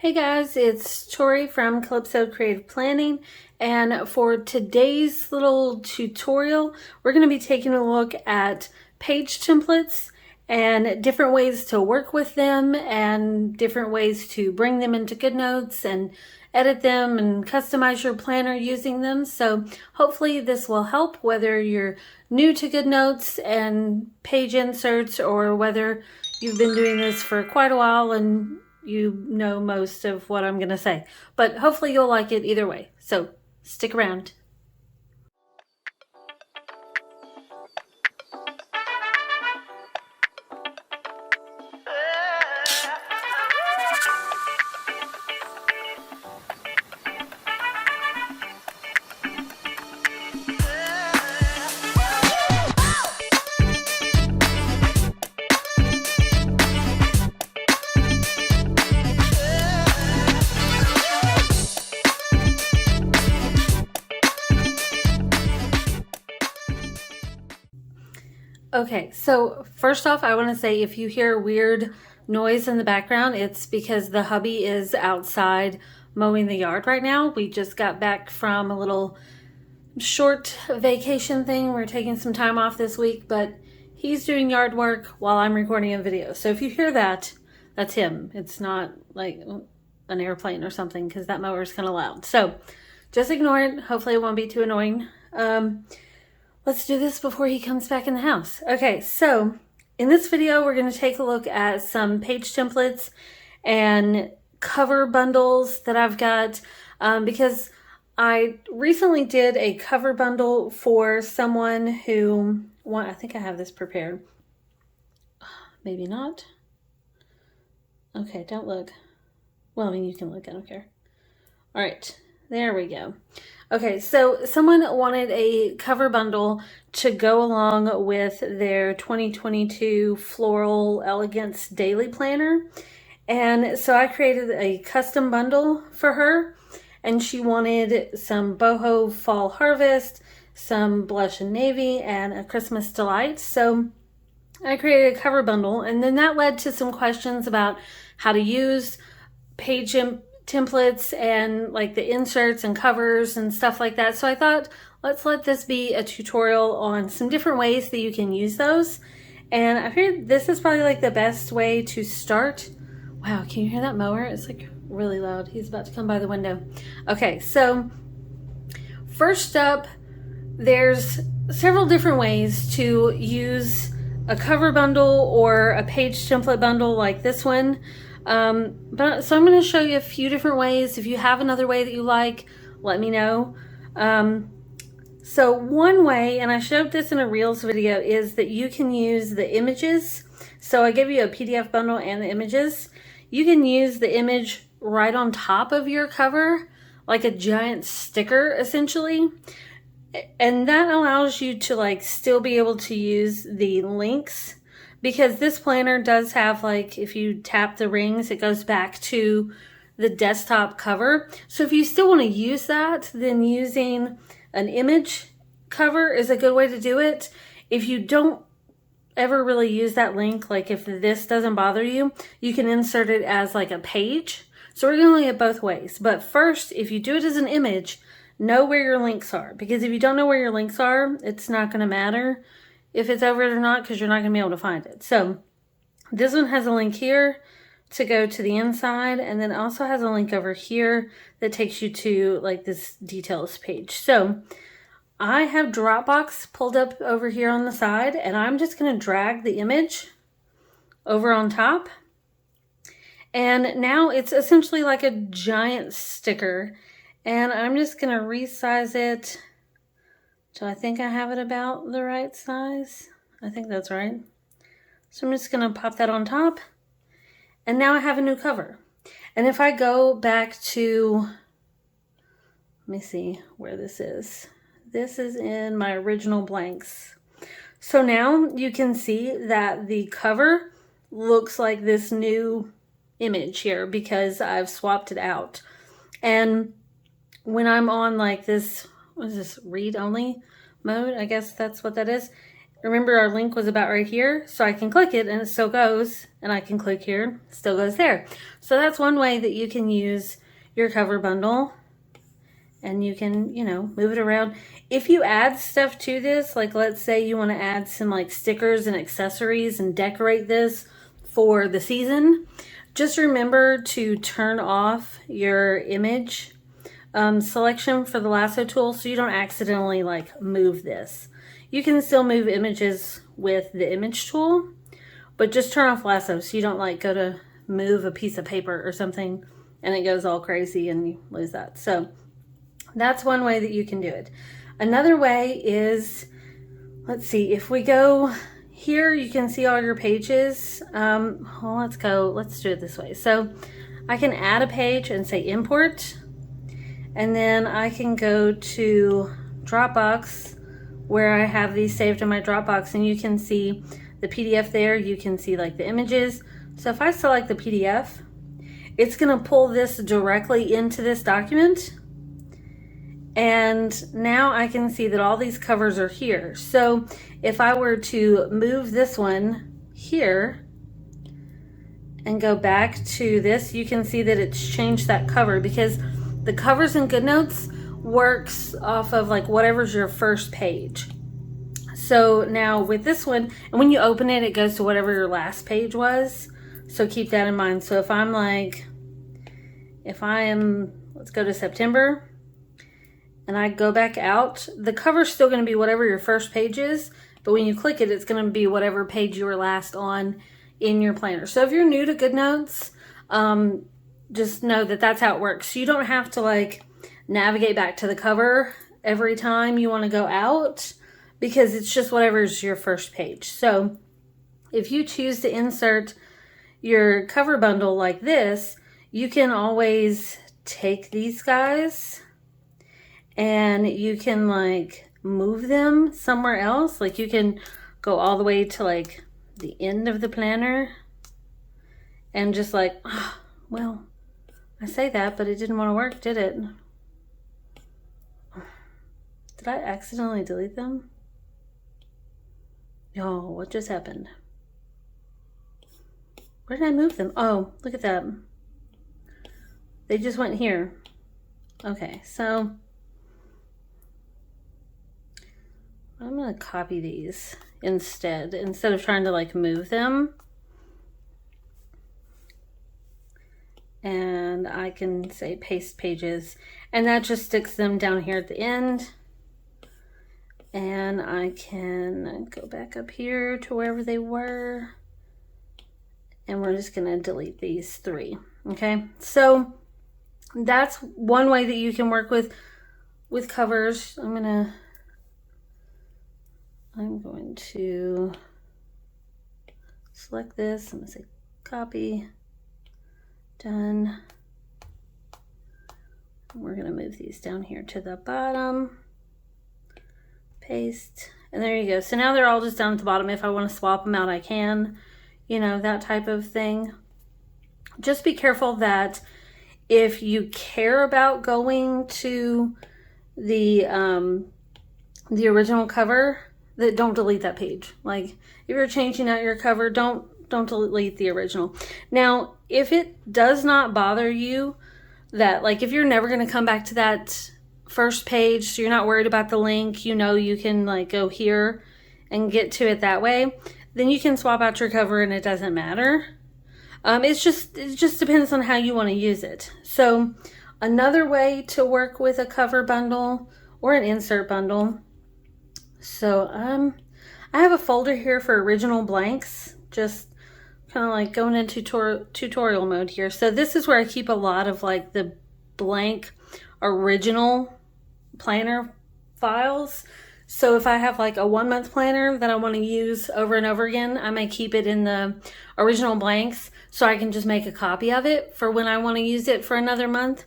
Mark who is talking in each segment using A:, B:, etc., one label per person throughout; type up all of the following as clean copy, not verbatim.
A: Hey guys, it's Tori from Calypso Creative Planning, and for today's little tutorial, we're going to be taking a look at page templates and different ways to work with them and different ways to bring them into GoodNotes and edit them and customize your planner using them. So hopefully this will help whether you're new to GoodNotes and page inserts or whether you've been doing this for quite a while and you know most of what I'm going to say. But hopefully you'll like it either way. So stick around. Okay, so first off, I want to say if you hear weird noise in the background, it's because the hubby is outside mowing the yard right now. We just got back from a little short vacation thing. We're taking some time off this week, but he's doing yard work while I'm recording a video. So if you hear that, that's him. It's not like an airplane or something because that mower is kind of loud. So just ignore it. Hopefully it won't be too annoying. Let's do this before he comes back in the house. Okay, so in this video, we're going to take a look at some page templates and cover bundles that I've got because I recently did a cover bundle for someone who, I think I have this prepared. Maybe not. Okay, don't look. Well, I mean, you can look, I don't care. All right, there we go. Okay, so someone wanted a cover bundle to go along with their 2022 Floral Elegance Daily Planner. And so I created a custom bundle for her, and she wanted some boho fall harvest, some blush and navy, and a Christmas delight. So I created a cover bundle, and then that led to some questions about how to use page templates and like the inserts and covers and stuff like that. So I thought, let's let this be a tutorial on some different ways that you can use those. And I figured this is probably like the best way to start. Wow, can you hear that mower? It's like really loud. He's about to come by the window. Okay, so first up, there's several different ways to use a cover bundle or a page template bundle like this one. So I'm going to show you a few different ways. If you have another way that you like, let me know. So one way, and I showed this in a Reels video, is that you can use the images. So I give you a PDF bundle and the images. You can use the image right on top of your cover, like a giant sticker, essentially. And that allows you to like still be able to use the links, because this planner does have, like, if you tap the rings, it goes back to the desktop cover. So if you still want to use that, then using an image cover is a good way to do it. If you don't ever really use that link, like if this doesn't bother you, you can insert it as like a page. So we're going to look at both ways. But first, if you do it as an image, know where your links are. Because if you don't know where your links are, it's not going to matter if it's over it or not, because you're not going to be able to find it. So this one has a link here to go to the inside, and then also has a link over here that takes you to like this details page. So I have Dropbox pulled up over here on the side, and I'm just going to drag the image over on top. And now it's essentially like a giant sticker, and I'm just going to resize it. So I think I have it about the right size. I think that's right. So I'm just going to pop that on top. And now I have a new cover. And if I go back to, let me see where this is. This is in my original blanks. So now you can see that the cover looks like this new image here because I've swapped it out. And when I'm on like this, what is this, read only mode? I guess that's what that is. remember our link was about right here, so I can click it and it still goes, and I can click here, it still goes there. So that's one way that you can use your cover bundle, and you can, you know, move it around. If you add stuff to this, like let's say you want to add some like stickers and accessories and decorate this for the season, just remember to turn off your image selection for the lasso tool so you don't accidentally like move this. You can still move images with the image tool, but just turn off lasso so you don't like go to move a piece of paper or something and it goes all crazy and you lose that. So that's one way that you can do it. Another way is, let's see, if we go here, you can see all your pages. Well, let's do it this way. So I can add a page and say import, and then I can go to Dropbox where I have these saved in my Dropbox, and you can see the PDF there. You can see like the images. So if I select the PDF, it's gonna pull this directly into this document. And now I can see that all these covers are here. So if I were to move this one here and go back to this, you can see that it's changed that cover, because the covers in GoodNotes works off of like whatever's your first page. So now with this one, and when you open it, it goes to whatever your last page was. So keep that in mind. So if I'm like, let's go to September, and I go back out, the cover's still going to be whatever your first page is, but when you click it, it's going to be whatever page you were last on in your planner. So if you're new to GoodNotes, just know that that's how it works. You don't have to like navigate back to the cover every time you want to go out, because it's just whatever's your first page. So if you choose to insert your cover bundle like this, you can always take these guys and you can like move them somewhere else. Like you can go all the way to like the end of the planner and just like, oh, well, I say that, but it didn't want to work, did it? Did I accidentally delete them? Oh, what just happened? Where did I move them? Oh, look at that. They just went here. Okay, so I'm going to copy these instead of trying to like move them. And I can say paste pages, and that just sticks them down here at the end. And I can go back up here to wherever they were, and we're just going to delete these three. Okay, so that's one way that you can work with covers. I'm going to select this. I'm going to say copy, done. We're going to move these down here to the bottom, paste, and there you go. So now they're all just down at the bottom. If I want to swap them out, I can, you know, that type of thing. Just be careful that if you care about going to the original cover, that don't delete that page. Like if you're changing out your cover, don't delete the original. Now, if it does not bother you that, like if you're never going to come back to that first page, so you're not worried about the link, you know, you can like go here and get to it that way, then you can swap out your cover and it doesn't matter. It just depends on how you want to use it. So another way to work with a cover bundle or an insert bundle. So I have a folder here for original blanks, just kind of like going into tutorial mode here. So this is where I keep a lot of like the blank original planner files. So if I have like a 1 month planner that I want to use over and over again, I may keep it in the original blanks so I can just make a copy of it for when I want to use it for another month.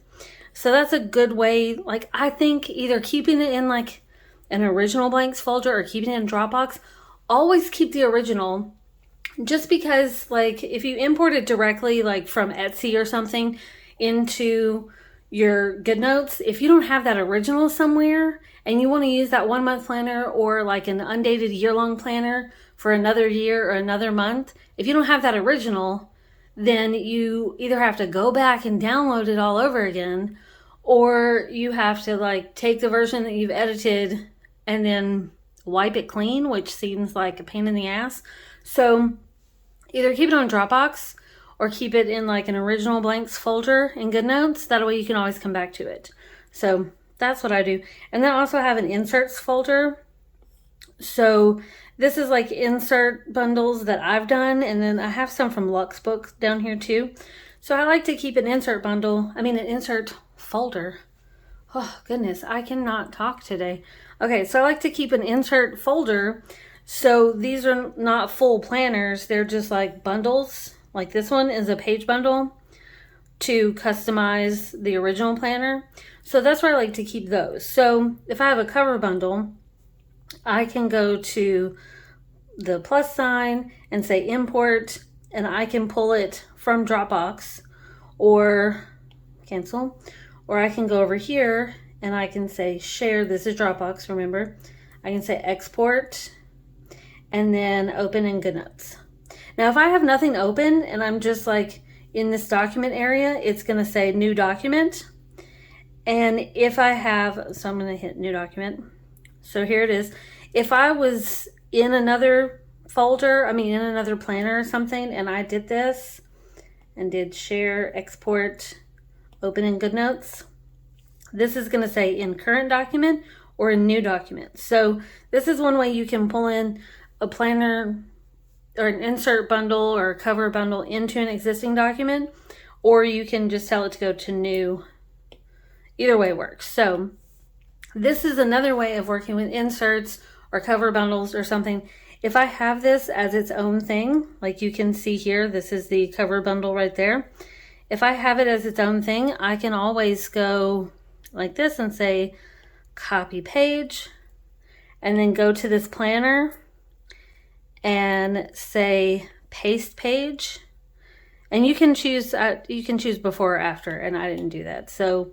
A: So that's a good way. Like I think either keeping it in like an original blanks folder or keeping it in Dropbox, always keep the original, just because like if you import it directly like from Etsy or something into your GoodNotes, if you don't have that original somewhere and you want to use that 1 month planner or like an undated year-long planner for another year or another month, if you don't have that original, then you either have to go back and download it all over again, or you have to like take the version that you've edited and then wipe it clean, which seems like a pain in the ass. So either keep it on Dropbox or keep it in like an original blanks folder in GoodNotes. That way you can always come back to it. So that's what I do. And then I also have an inserts folder. So this is like insert bundles that I've done. And then I have some from Luxe Books down here too. So I like to keep an insert folder. Oh goodness, I cannot talk today. Okay, so I like to keep an insert folder. So these are not full planners. They're just like bundles. Like this one is a page bundle to customize the original planner. So that's where I like to keep those. So if I have a cover bundle, I can go to the plus sign and say import, and I can pull it from Dropbox or cancel, or I can go over here and I can say share. This is Dropbox, remember. I can say export and then open in GoodNotes. Now, if I have nothing open and I'm just like in this document area, it's going to say new document. And if I have, so I'm going to hit new document. So here it is. If I was in another folder, in another planner or something, and I did this and did share, export, open in GoodNotes, this is going to say in current document or in new document. So this is one way you can pull in a planner or an insert bundle or a cover bundle into an existing document, or you can just tell it to go to new. Either way works. So this is another way of working with inserts or cover bundles or something. If I have this as its own thing, like you can see here, this is the cover bundle right there. If I have it as its own thing, I can always go like this and say copy page, and then go to this planner and say paste page, and you can choose before or after, and I didn't do that, so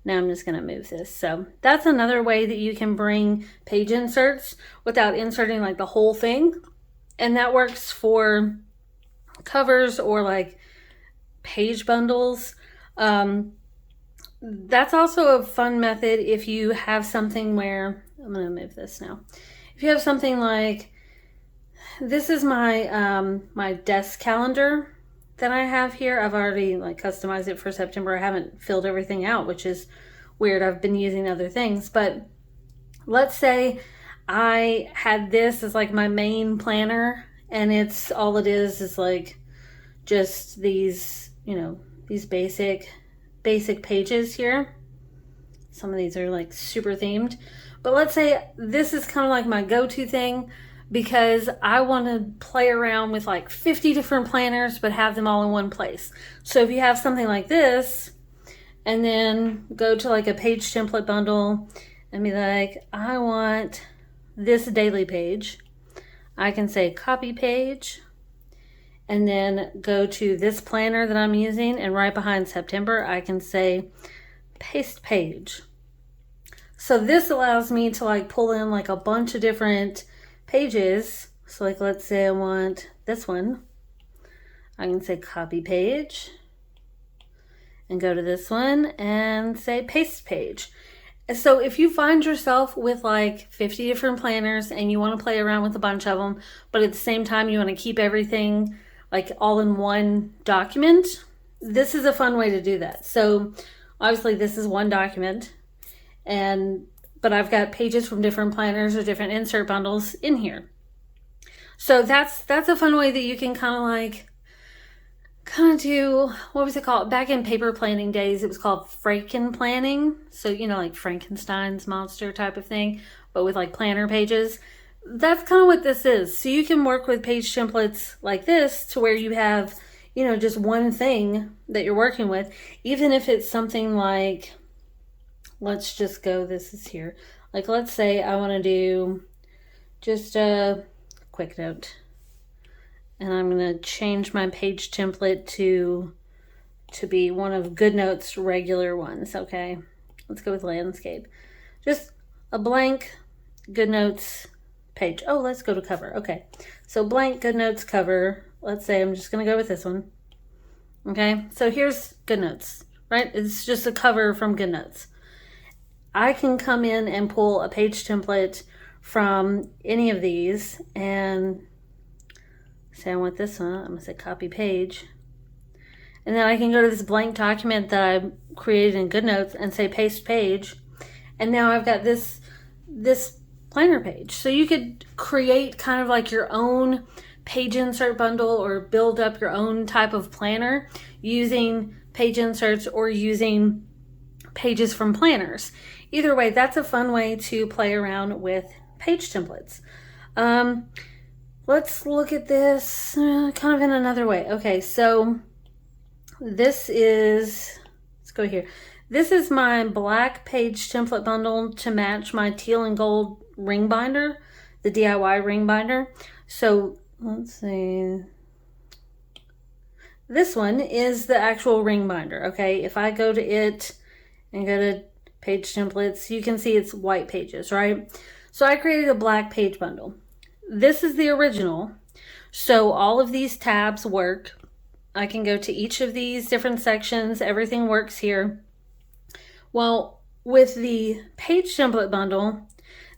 A: now I'm just going to move this. So that's another way that you can bring page inserts without inserting like the whole thing, and that works for covers or like page bundles. That's also a fun method if you have something where, I'm going to move this now. If you have something like, this is my my desk calendar that I have here. I've already like customized it for September. I haven't filled everything out, which is weird. I've been using other things, but let's say I had this as like my main planner, and it's all it is like just these, these basic pages here. Some of these are like super themed, but let's say this is kind of like my go-to thing because I want to play around with like 50 different planners but have them all in one place. So if you have something like this and then go to like a page template bundle and be like, I want this daily page, I can say copy page and then go to this planner that I'm using, and right behind September I can say paste page. So this allows me to like pull in like a bunch of different pages. So like let's say I want this one, I can say copy page and go to this one and say paste page. So if you find yourself with like 50 different planners and you want to play around with a bunch of them, but at the same time you want to keep everything like all in one document, this is a fun way to do that. So obviously this is one document, but I've got pages from different planners or different insert bundles in here. So that's a fun way that you can kind of do, what was it called? Back in paper planning days, it was called Franken planning. So, like Frankenstein's monster type of thing, but with like planner pages. That's kind of what this is. So you can work with page templates like this to where you have, just one thing that you're working with, even if it's something like, let's just go, this is here. Like, let's say I want to do just a quick note. And I'm going to change my page template to to be one of GoodNotes' regular ones, okay? Let's go with landscape. Just a blank GoodNotes page. Oh, let's go to cover. Okay, so blank GoodNotes cover. Let's say I'm just going to go with this one. Okay, so here's GoodNotes, right? It's just a cover from GoodNotes. I can come in and pull a page template from any of these and say I want this one. I'm going to say copy page. And then I can go to this blank document that I created in GoodNotes and say paste page. And now I've got this planner page. So you could create kind of like your own page insert bundle or build up your own type of planner using page inserts or using pages from planners. Either way, that's a fun way to play around with page templates. Let's look at this kind of in another way. Okay, so this is, let's go here. This is my black page template bundle to match my teal and gold ring binder, the DIY ring binder. So let's see. This one is the actual ring binder, okay? If I go to it and go to page templates, you can see it's white pages, right? So I created a black page bundle. This is the original. So all of these tabs work. I can go to each of these different sections. Everything works here. Well, with the page template bundle,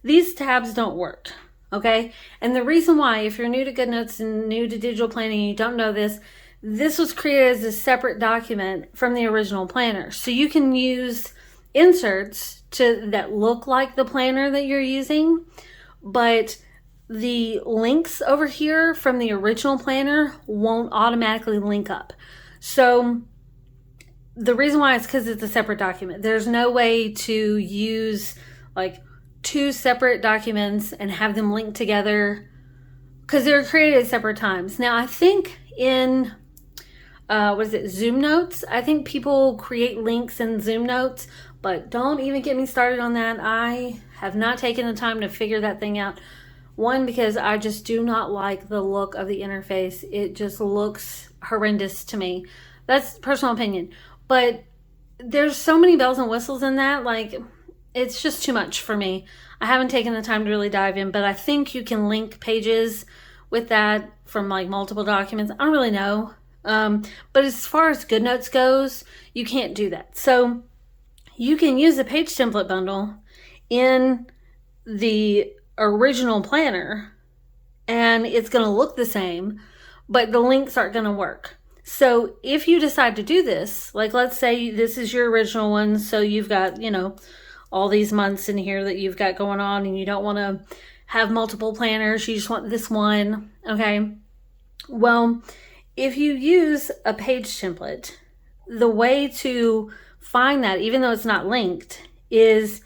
A: these tabs don't work, okay? And the reason why, if you're new to GoodNotes and new to digital planning and you don't know this, this was created as a separate document from the original planner. So you can use inserts that look like the planner that you're using, but the links over here from the original planner won't automatically link up. So the reason why is because it's a separate document. There's no way to use like two separate documents and have them linked together because they're created at separate times. Now I think in Zoom Notes, I think people create links in Zoom Notes, but don't even get me started on that. I have not taken the time to figure that thing out. One, because I just do not like the look of the interface. It just looks horrendous to me. That's personal opinion. But there's so many bells and whistles in that, like, it's just too much for me. I haven't taken the time to really dive in, but I think you can link pages with that from like multiple documents. I don't really know. But as far as GoodNotes goes, you can't do that. So you can use the page template bundle in the original planner and it's going to look the same, but the links aren't going to work. So if you decide to do this, like let's say this is your original one, so you've got, you know, all these months in here that you've got going on and you don't want to have multiple planners, you just want this one, okay? Well, if you use a page template, the way to find that, even though it's not linked, is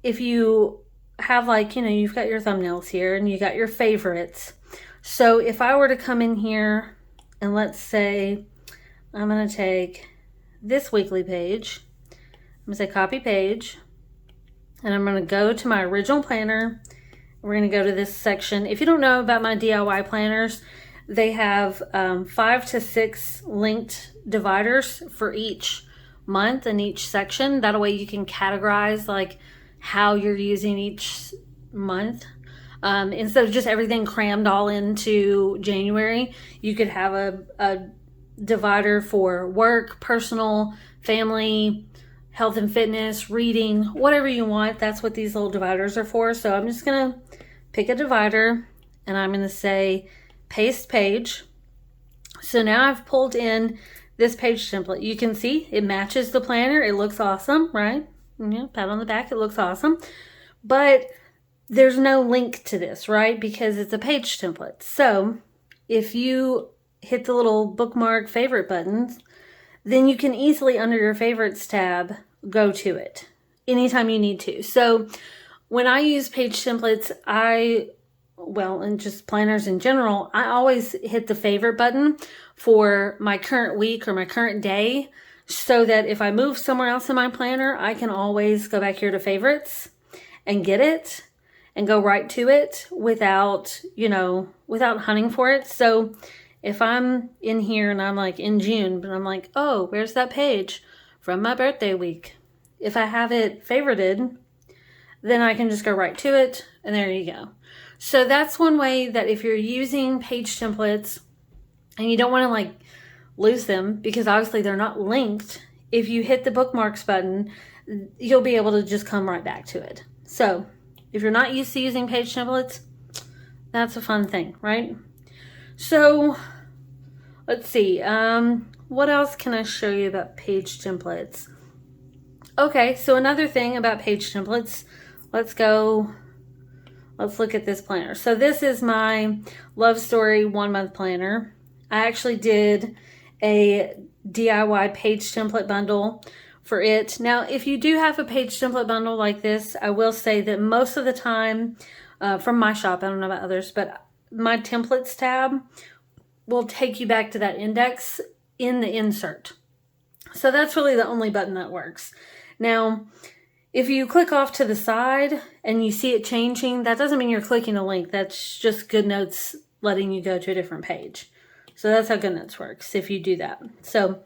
A: if you have like, you know, you've got your thumbnails here and you got your favorites. So if I were to come in here and let's say I'm going to take this weekly page, I'm going to say copy page, and I'm going to go to my original planner. We're going to go to this section. If you don't know about my DIY planners, they have 5 to 6 linked dividers for each month and each section. That way you can categorize like how you're using each month. Instead of just everything crammed all into January, you could have a divider for work, personal, family, health and fitness, reading, whatever you want. That's what these little dividers are for. So I'm just going to pick a divider and I'm going to say paste page. So now I've pulled in this page template. You can see it matches the planner. It looks awesome, right? Yeah, pat on the back. It looks awesome. But there's no link to this, right? Because it's a page template. So if you hit the little bookmark favorite buttons, then you can easily, under your favorites tab, go to it anytime you need to. So when I use page templates, and just planners in general, I always hit the favorite button for my current week or my current day, so that if I move somewhere else in my planner, I can always go back here to favorites and get it and go right to it without hunting for it. So if I'm in here and I'm like in June, but I'm like, oh, where's that page from my birthday week? If I have it favorited, then I can just go right to it, and there you go. So that's one way that if you're using page templates and you don't want to like lose them, because obviously they're not linked, if you hit the bookmarks button, you'll be able to just come right back to it. So if you're not used to using page templates, that's a fun thing, right? So let's see, what else can I show you about page templates? Okay, so another thing about page templates, let's look at this planner. So this is my Love Story 1 month planner. I actually did a DIY page template bundle for it. Now, if you do have a page template bundle like this, I will say that most of the time, from my shop, I don't know about others, but my templates tab will take you back to that index in the insert. So that's really the only button that works. Now, if you click off to the side and you see it changing, that doesn't mean you're clicking a link. That's just GoodNotes letting you go to a different page. So that's how GoodNotes works if you do that. So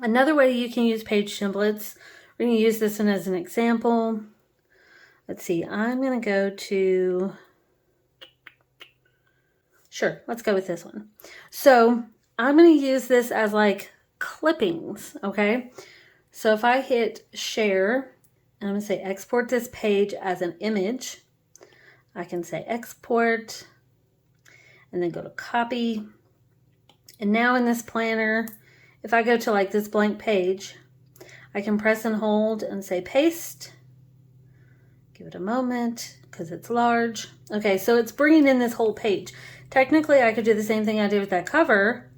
A: another way you can use page templates, we're going to use this one as an example. Let's see, I'm going to go to, sure, let's go with this one. So I'm going to use this as like clippings, okay? So if I hit share, and I'm going to say export this page as an image, I can say export, and then go to copy. And now in this planner, if I go to like this blank page, I can press and hold and say paste. Give it a moment because it's large. Okay, so it's bringing in this whole page. Technically, I could do the same thing I did with that cover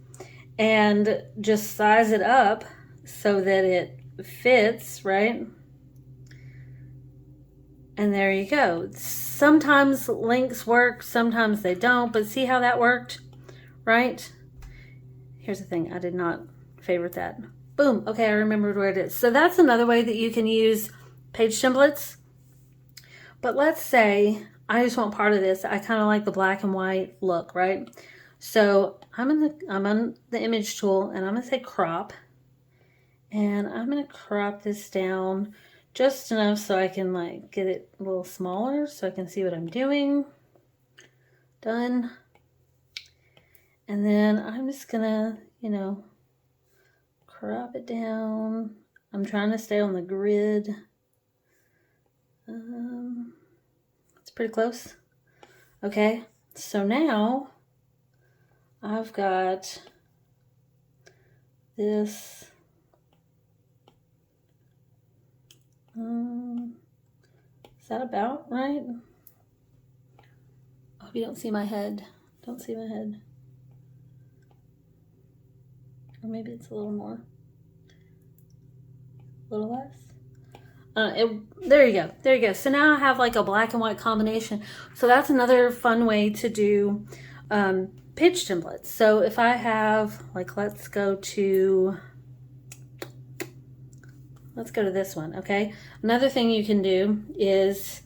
A: and just size it up so that it fits, right? And there you go. Sometimes links work, sometimes they don't, but see how that worked, right? Here's the thing, I did not favorite that. Boom, okay, I remembered where it is. So that's another way that you can use page templates. But let's say I just want part of this. I kind of like the black and white look, right? So I'm on the image tool and I'm gonna say crop. And I'm gonna crop this down just enough so I can like get it a little smaller so I can see what I'm doing. Done. And then I'm just gonna, crop it down. I'm trying to stay on the grid. It's pretty close. Okay, so now I've got this. Is that about right? I hope you don't see my head. Don't see my head. Or maybe it's a little more. A little less. There you go. There you go. So now I have like a black and white combination. So that's another fun way to do page templates. So if I have, like, let's go to this one, okay? Another thing you can do is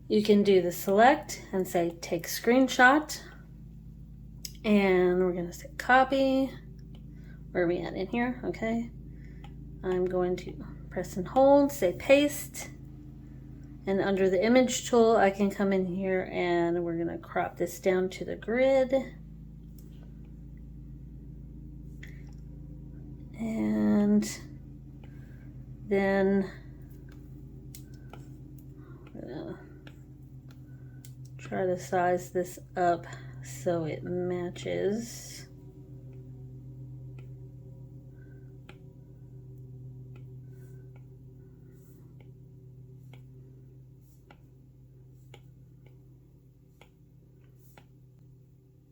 A: you can do the select and say take screenshot. And we're going to say copy. Where are we at in here? Okay. I'm going to press and hold, say paste. And under the image tool, I can come in here and we're going to crop this down to the grid. And then I'm going to try to size this up so it matches.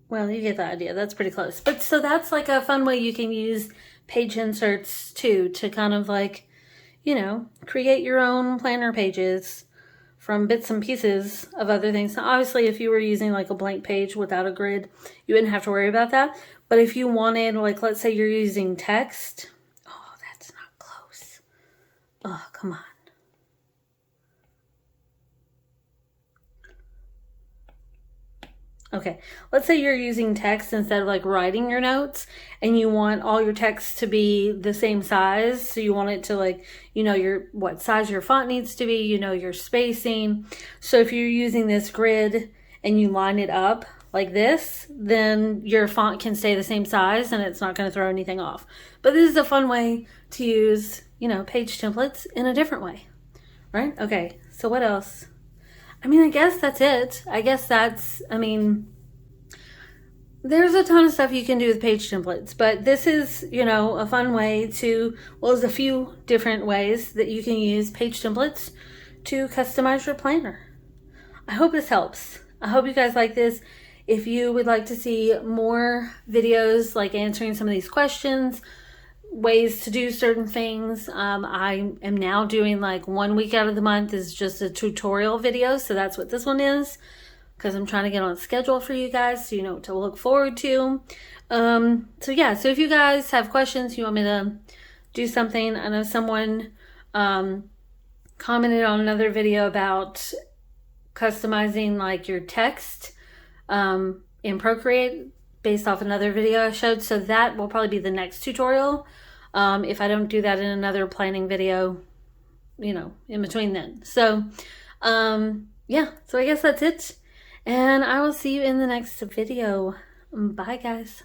A: Well, you get the idea. That's pretty close. But so that's like a fun way you can use page inserts too, to kind of like, create your own planner pages from bits and pieces of other things. Now, obviously, if you were using like a blank page without a grid, you wouldn't have to worry about that. But if you wanted, like, let's say you're using text. Oh, that's not close. Oh, come on. Okay, let's say you're using text instead of like writing your notes, and you want all your text to be the same size. So you want it to, like, you know, your what size your font needs to be, you know, your spacing. So if you're using this grid and you line it up like this, then your font can stay the same size and it's not going to throw anything off. But this is a fun way to use, you know, page templates in a different way, right? Okay, so what else? I mean, I guess that's it. There's a ton of stuff you can do with page templates, but this is, you know, a fun way to, well, there's a few different ways that you can use page templates to customize your planner. I hope this helps. I hope you guys like this. If you would like to see more videos like answering some of these questions, ways to do certain things, I am now doing like 1 week out of the month is just a tutorial video. So that's what this one is, because I'm trying to get on schedule for you guys so you know what to look forward to. So yeah, so if you guys have questions, you want me to do something. I know someone commented on another video about customizing like your text in Procreate based off another video I showed. So that will probably be the next tutorial. If I don't do that in another planning video, you know, in between then. So yeah, so I guess that's it. And I will see you in the next video. Bye, guys.